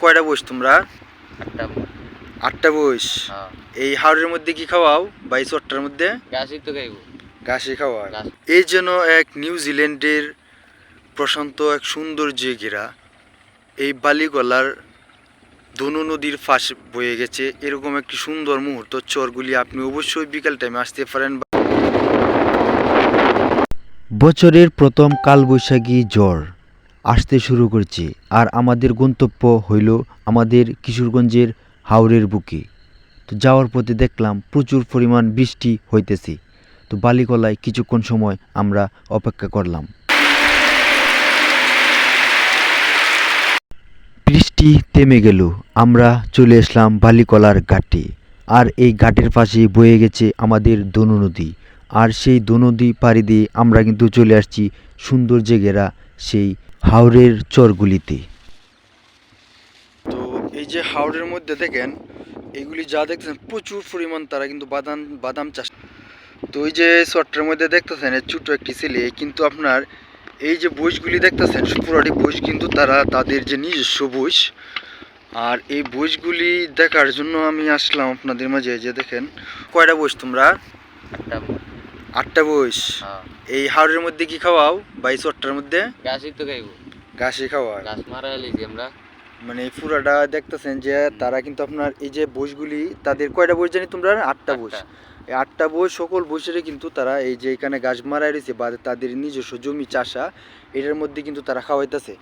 কয়টা বইস তোমরা? আটটা। আটটা বইস। হ্যাঁ। এই হাওড়ের মধ্যে কি খাওয়াও বা এই চট্টার মধ্যে? গাছই তো খাইব। ঘাসে খাওয়ায়। গাছ। এই যেন এক নিউজিল্যান্ডের প্রশান্ত এক সুন্দর যে ঘেরা এই বালিগলার ধনু নদীর ফাঁস বয়ে গেছে এরকম একটি সুন্দর মুহূর্ত চরগুলি আপনি অবশ্যই বিকাল টাইমে আসতে পারেন। বছরের প্রথম কালবৈশাখী ঝড় আসতে শুরু করছে আর আমাদের গন্তব্য হইল আমাদের কিশোরগঞ্জের হাওরের বুকে। তো যাওয়ার পথে দেখলাম প্রচুর পরিমাণ বৃষ্টি হইতেছে। তো বালিকলায় কিছুক্ষণ সময় আমরা অপেক্ষা করলাম। বৃষ্টি থেমে গেল, আমরা চলে আসলাম বালিকলার ঘাটে। আর এই ঘাটের পাশে বয়ে গেছে আমাদের ধনু নদী। আর সেই ধনু নদী পাড়ি দিয়ে আমরা কিন্তু চলে আসছি সুন্দর যে ঘেরা সেই হাওরের চরগুলিতে। তো এই যে হাওড়ের মধ্যে দেখেন এইগুলি যা দেখতেছেন প্রচুর পরিমাণ তারা কিন্তু বাদাম বাদাম চাষ। তো ওই যে চট্টের মধ্যে দেখতেছেন ছোট একটি ছেলে কিন্তু আপনার এই যে বইসগুলি দেখতেছেন পুরাটি বইস কিন্তু তারা তাদের যে নিজস্ব বইস। আর এই বইসগুলি দেখার জন্য আমি আসলাম আপনাদের মাঝে। যে দেখেন কয়টা বইস তোমরা? আটটা। আটটা বইস। হ্যাঁ। এই হাওড়ের মধ্যে কি খাওয়াও বা এই চট্টার মধ্যে? গাছই তো খাইব। ঘাসে খাওয়ায়। গাছ মারা এলিছি আমরা। মানে পুরাটা দেখতেছেন যে তারা কিন্তু আপনার এই যে বইসগুলি তাদের কয়টা বইস জানি তোমরা? আটটা বইস। এই আটটা বই সকল বইসেরে কিন্তু তারা এই যে এখানে গাছ মারা রয়েছে বা তাদের নিজস্ব জমি চাষা এটার মধ্যে কিন্তু তারা খাওয়াইতেছে।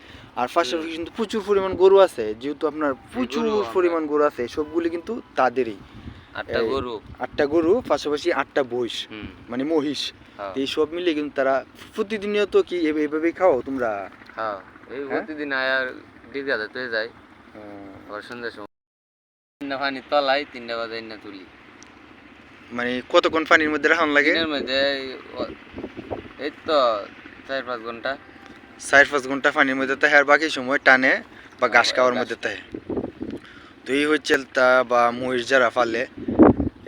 আর পাশাপাশি কিন্তু প্রচুর পরিমাণ গরু আছে, যেহেতু আপনার প্রচুর পরিমাণ গরু আছে সবগুলি কিন্তু তাদেরই। আটটা গরু। আটটা গরু পাশাপাশি আটটা বইস মানে মহিষ। এই সব মিলে কিন্তু তারা প্রতিদিনিয়ত কি এইভাবেই খাও তোমরা? হ্যাঁ, এই প্রতিদিন আয়ার ডিগা যেতে যাই। আবার সন্ধ্যার সময় 3টা পানি তলাই 3টা বাজে না তুলি। মানে কতক্ষণ পানির মধ্যে রাখান লাগে? দিনের মধ্যে এই তো 4-5 ঘন্টা। 4-5 ঘন্টা পানির মধ্যে থাকে আর বাকি সময় টানে বা ঘাস খাওয়ার মধ্যে থাকে। তো এই হচ্ছে তা বা মহিষ যারা ফালে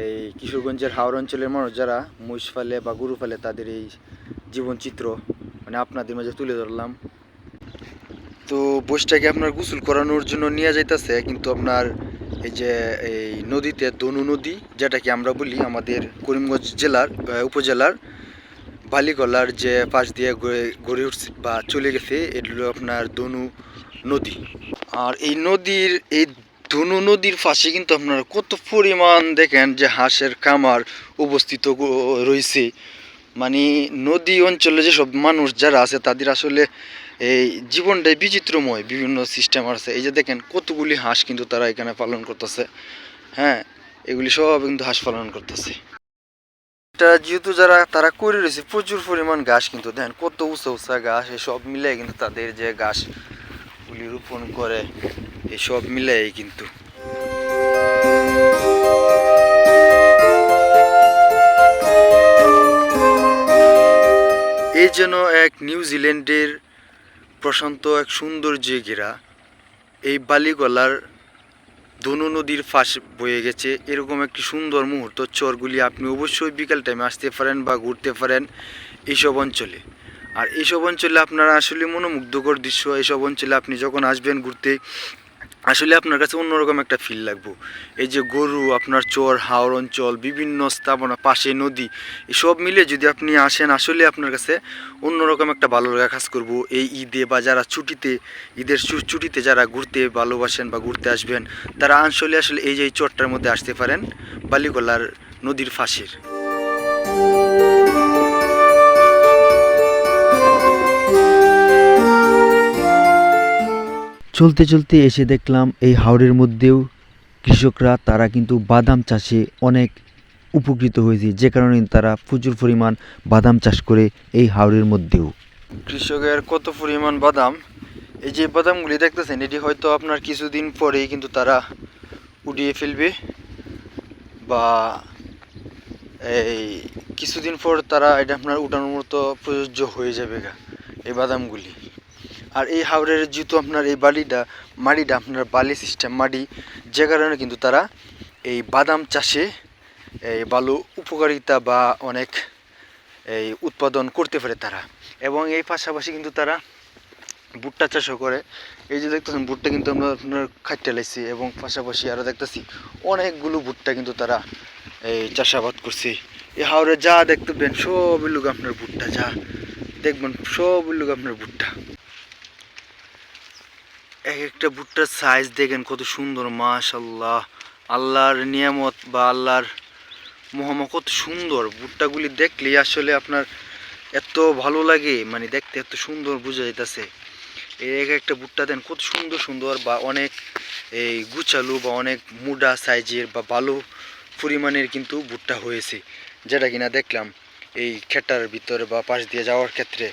এই কিশোরগঞ্জের হাওড় অঞ্চলের মানুষ যারা মহিষ ফালে বা গরু ফালে তাদের এই জীবনচিত্র মানে আপনাদের মাঝে তুলে ধরলাম। তো বসটাকে আপনার গোসল করানোর জন্য নিয়ে যাইতেছে কিন্তু আপনার এই যে এই নদীতে ধনু নদী যেটাকে আমরা বলি আমাদের করিমগঞ্জ জেলার উপজেলার বালিগলার যে পাশ দিয়ে গড়ে উঠছে বা চলে গেছে এটা হলো আপনার ধনু নদী। আর এই নদীর এই ধনু নদীর পাশে কিন্তু আপনারা কত পরিমাণ দেখেন যে হাঁসের খামার অবস্থিত রয়েছে। মানে নদী অঞ্চলে যেসব মানুষ যারা আছে তাদের আসলে এই জীবনটাই বিচিত্রময়, বিভিন্ন সিস্টেম আছে। এই যে দেখেন কতগুলি হাঁস কিন্তু তারা এখানে পালন করতেছে। হ্যাঁ, এগুলি সব কিন্তু হাঁস পালন করতেছে। এটা যেহেতু যারা তারা করে রয়েছে প্রচুর পরিমাণ ঘাস কিন্তু দেখেন কত উঁচা উঁচা ঘাস, এসব মিলে কিন্তু তাদের যে ঘাসগুলি রোপণ করে এসব মিলে কিন্তু এই যেন এক নিউজিল্যান্ডের প্রশান্ত এক সুন্দর যে ঘেরা এই বালিগলার ধনু নদীর ফাঁস বয়ে গেছে এরকম একটি সুন্দর মুহূর্ত চরগুলি আপনি অবশ্যই বিকাল টাইমে আসতে পারেন বা ঘুরতে পারেন এইসব অঞ্চলে। আর এইসব অঞ্চলে আপনারা আসলে মনোমুগ্ধকর দৃশ্য, এইসব অঞ্চলে আপনি যখন আসবেন ঘুরতে আসলে আপনার কাছে অন্যরকম একটা ফিল লাগবে। এই যে গরু আপনার চর হাওর অঞ্চল বিভিন্ন স্থাপনা পাশে নদী এসব মিলে যদি আপনি আসেন আসলে আপনার কাছে অন্যরকম একটা ভালো লাগা কাজ করবো। এই ঈদে বা যারা ছুটিতে ঈদের ছুটিতে যারা ঘুরতে ভালোবাসেন বা ঘুরতে আসবেন তারা আসলে এই যে চরটার মধ্যে আসতে পারেন বালিগলার নদীর পাশের। চলতে চলতে এসে দেখলাম এই হাওরের মধ্যেও কৃষকরা তারা কিন্তু বাদাম চাষে অনেক উপকৃত হয়েছে, যে কারণে তারা প্রচুর পরিমাণ বাদাম চাষ করে এই হাওরের মধ্যেও। কৃষকের কত পরিমাণ বাদাম, এই যে বাদামগুলি দেখতেছেন এটি হয়তো আপনার কিছুদিন পরেই কিন্তু তারা উঠিয়ে ফেলবে বা এই কিছুদিন পর তারা এটা আপনার উঠানোর মতো প্রযোজ্য হয়ে যাবে এই বাদামগুলি। আর এই হাওরের যেহেতু আপনার এই মাটিটা আপনার বালি সিস্টেম মাটি, যে কারণে কিন্তু তারা এই বাদাম চাষে এই ভালো উপকারিতা বা অনেক এই উৎপাদন করতে পারে তারা। এবং এই পাশাপাশি কিন্তু তারা ভুট্টা চাষও করে। এই যে দেখতেছেন ভুট্টা কিন্তু আমরা আপনার খাইতে লাইছি এবং পাশাপাশি আরও দেখতেছি অনেকগুলো ভুট্টা কিন্তু তারা এই চাষাবাদ করছে। এই হাওরে যা দেখতে পেন সবই লোক আপনার ভুট্টা, যা দেখবেন সবই লোক আপনার ভুট্টা। এক একটা ভুট্টার সাইজ দেখেন কত সুন্দর, মাশাল্লাহ। আল্লাহর নিয়ামত বা আল্লাহর মহামা কত সুন্দর। ভুট্টাগুলি দেখলেই আসলে আপনার এত ভালো লাগে, মানে দেখতে এত সুন্দর বোঝা যাইতেছে। এই এক একটা ভুট্টা দেন কত সুন্দর সুন্দর বা অনেক এই গুছালু বা অনেক মুডা সাইজের বা ভালো পরিমাণের কিন্তু ভুট্টা হয়েছে, যেটা কিনা দেখলাম এই খেটার ভিতরে বা পাশ দিয়ে যাওয়ার ক্ষেত্রে।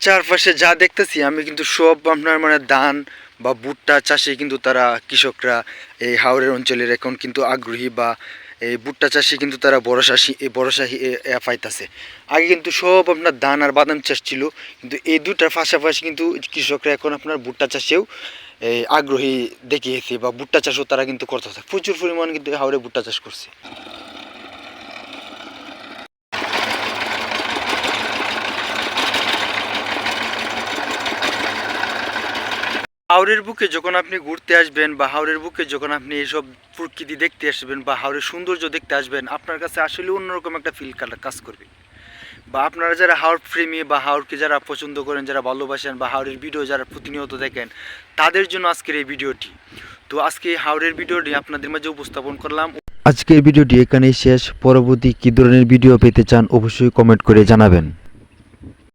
চারপাশে যা দেখতেছি আমি কিন্তু সব আপনার মানে ধান বা ভুট্টা চাষে কিন্তু তারা কৃষকরা এই হাওরের অঞ্চলের এখন কিন্তু আগ্রহী বা এই ভুট্টা চাষে কিন্তু তারা ভরসা পাইতেছে। আগে কিন্তু সব আপনার ধান আর বাদাম চাষ ছিল, কিন্তু এই দুটার পাশাপাশি কিন্তু কৃষকরা এখন আপনার ভুট্টা চাষেও এই আগ্রহী দেখিয়েছে বা ভুট্টা চাষও তারা কিন্তু করতেছে। প্রচুর পরিমাণ কিন্তু হাওরে ভুট্টা চাষ করছে। হাওরের বুকে যখন আপনি ঘুরতে আসবেন বা হাওরের বুকে যখন আপনি এইসব প্রকৃতি দেখতে আসবেন বা হাওরের সৌন্দর্য দেখতে আসবেন, আপনার কাছে আসলে অন্যরকম একটা ফিল কাজ করবে। বা আপনারা যারা হাওর প্রেমী বা হাওরকে যারা পছন্দ করেন, যারা ভালোবাসেন বা হাওরের ভিডিও যারা প্রতিনিয়ত দেখেন, তাদের জন্য আজকের এই ভিডিওটি। তো আজকে এই হাওরের ভিডিওটি আপনাদের মাঝে উপস্থাপন করলাম। আজকের ভিডিওটি এখানেই শেষ। পরবর্তী কী ধরনের ভিডিও পেতে চান অবশ্যই কমেন্ট করে জানাবেন।